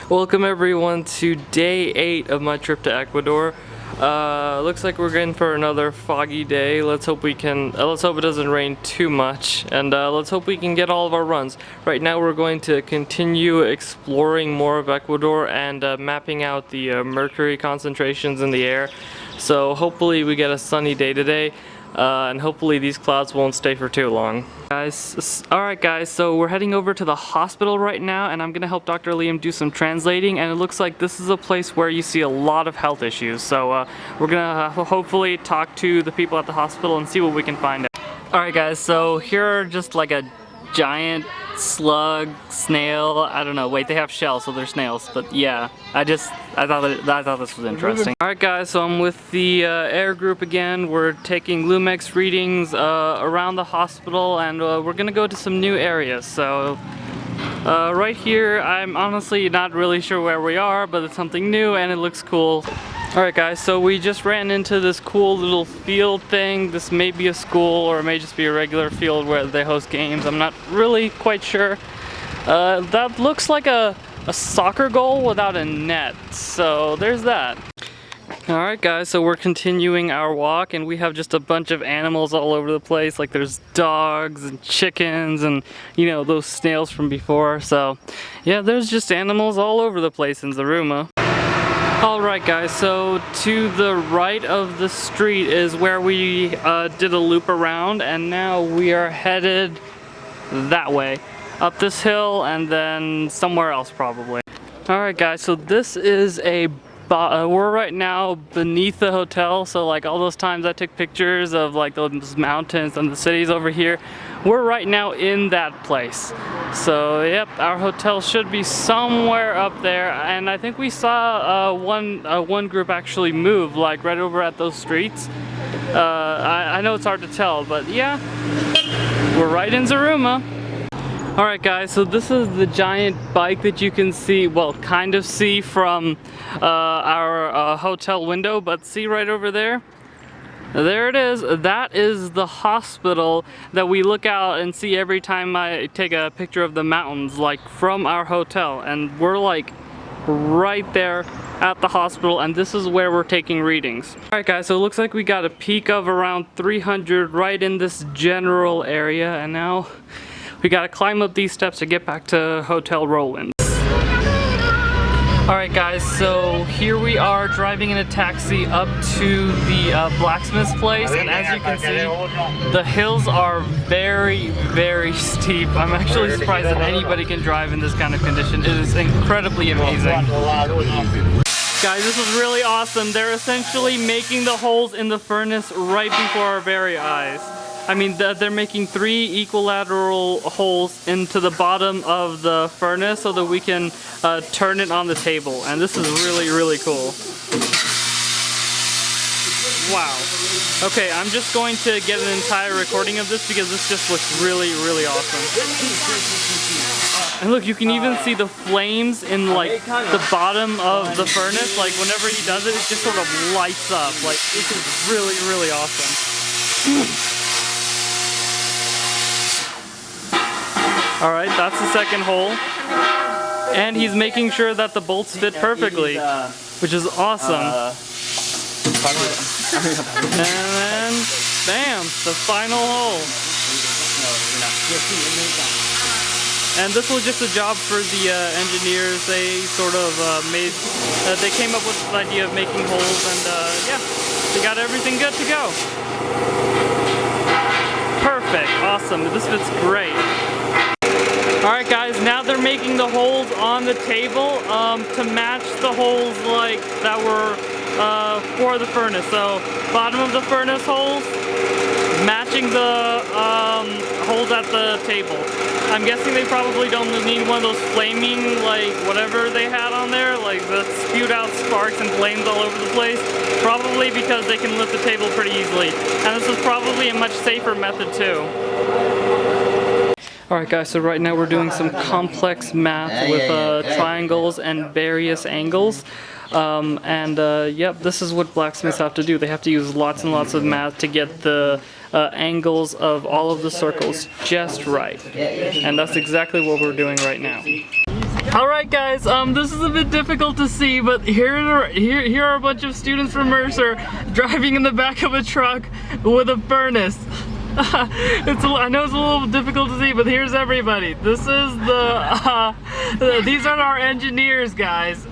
Welcome everyone to day 8 of my trip to Ecuador. Looks like we're in for another foggy day. Let's hope it doesn't rain too much, and let's hope we can get all of our runs. Right now we're going to continue exploring more of Ecuador and mapping out the mercury concentrations in the air. So hopefully we get a sunny day today. And hopefully these clouds won't stay for too long. Alright guys, so we're heading over to the hospital right now, and I'm gonna help Dr. Liam do some translating, and it looks like this is a place where you see a lot of health issues. So we're gonna hopefully talk to the people at the hospital and see what we can find out. Alright guys, so here are just like a giant slug, snail, I don't know, wait, they have shells so they're snails, but yeah, I thought this was interesting. Alright guys, so I'm with the air group again. We're taking Lumex readings around the hospital, and we're gonna go to some new areas. So right here, I'm honestly not really sure where we are, but it's something new and it looks cool. Alright guys, so we just ran into this cool little field thing. This may be a school or it may just be a regular field where they host games. I'm not really quite sure. That looks like a soccer goal without a net, so there's that. Alright guys, so we're continuing our walk, and we have just a bunch of animals all over the place. Like there's dogs and chickens and, you know, those snails from before. So yeah, there's just animals all over the place in Zaruma. Alright guys, so to the right of the street is where we did a loop around, and now we are headed that way. Up this hill and then somewhere else probably. Alright guys, so this is we're right now beneath the hotel, so like all those times I took pictures of like those mountains and the cities over here, we're right now in that place. So yep, our hotel should be somewhere up there, and I think we saw one group actually move like right over at those streets. I know it's hard to tell, but yeah, we're right in Zaruma. Alright guys, so this is the giant bike that you can see, well, kind of see from our hotel window, but see right over there? There it is. That is the hospital that we look out and see every time I take a picture of the mountains, like from our hotel. And we're like right there at the hospital, and this is where we're taking readings. Alright guys, so it looks like we got a peak of around 300 right in this general area, and now we gotta climb up these steps to get back to Hotel Roland. Alright guys, so here we are driving in a taxi up to the blacksmith's place, and as you can see, the hills are very, very steep. I'm actually surprised that anybody can drive in this kind of condition. It is incredibly amazing. Guys, this is really awesome. They're essentially making the holes in the furnace right before our very eyes. I mean, they're making 3 equilateral holes into the bottom of the furnace so that we can turn it on the table. And this is really, really cool. Wow. Okay, I'm just going to get an entire recording of this because this just looks really, really awesome. And look, you can even see the flames in like the bottom of the furnace. Like whenever he does it, it just sort of lights up. Like, this is really, really awesome. Alright, that's the second hole. And he's making sure that the bolts fit perfectly, which is awesome. And then, bam, the final hole. And this was just a job for the engineers. They sort of they came up with this idea of making holes, and yeah, they got everything good to go. Perfect, awesome, this fits great. Alright guys, now they're making the holes on the table to match the holes like that were for the furnace. So bottom of the furnace holes matching the holes at the table. I'm guessing they probably don't need one of those flaming, like whatever they had on there, like that spewed out sparks and flames all over the place. Probably because they can lift the table pretty easily. And this is probably a much safer method too. Alright guys, so right now we're doing some complex math with triangles and various angles. Yep, this is what blacksmiths have to do. They have to use lots and lots of math to get the angles of all of the circles just right. And that's exactly what we're doing right now. All right, guys. This is a bit difficult to see, but here are a bunch of students from Mercer driving in the back of a truck with a furnace. I know it's a little difficult to see, but here's everybody. This is these are our engineers, guys.